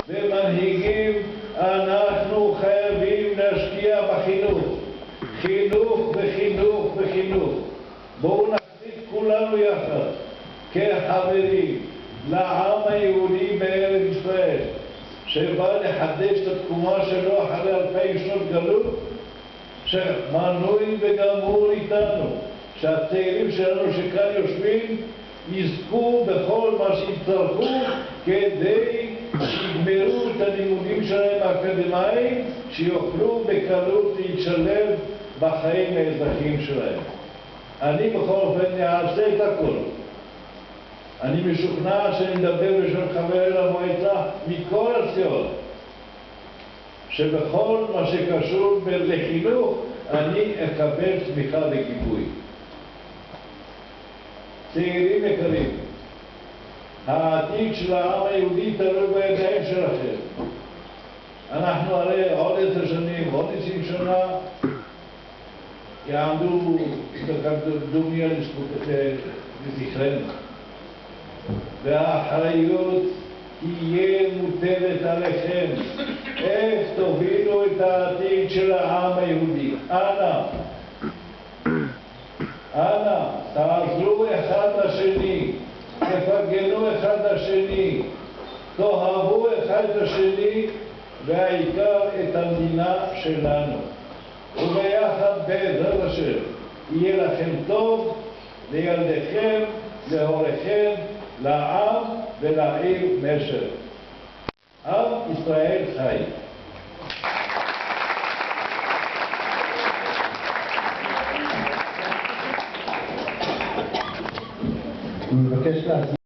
ומנהיגים, אנחנו חייבים להשקיע בחינוך. חינוך וחינוך וחינוך. בואו נחליט כולנו יחד, כחברים, לעם היהודי בארץ ישראל, שבא לחדש את התקומה שלו אחרי 2000 שנות גלות, שמנוי וגמור איתנו, שהצעירים שלנו שכאן יושבים יזכו בכל מה שיצטרכו כדי שיגמרו את הלימודים שלהם האקדמיים, שיוכלו בקלות להשתלב בחיים האזרחיים שלהם. אני בכל אופן אעשה את הכל. אני משוכנע שאני מדבר בשם חברי למועצה מכל הסיעות, שבכל מה שקשור לחינוך אני אקבל תמיכה וגיבוי. צעירים יקרים, העתיד של העם היהודי תלוי בידיים שלכם. אנחנו הרי עוד 10 שנים, עוד 20 שנה יעמדו דומיה לזכרנו, והאחריות תהיה מוטלת עליכם. איך תובילו את העתיד של העם היהודי? אנא, תעזרו אחד לשני, תפרגנו אחד לשני, תאהבו אחד לשני, והעיקר את המדינה שלנו. וביחד בעזרת השם יהיה לכם טוב, לילדיכם, להוריכם, לעם ולעיר נשר. עם ישראל חי. אני מבקש להזמין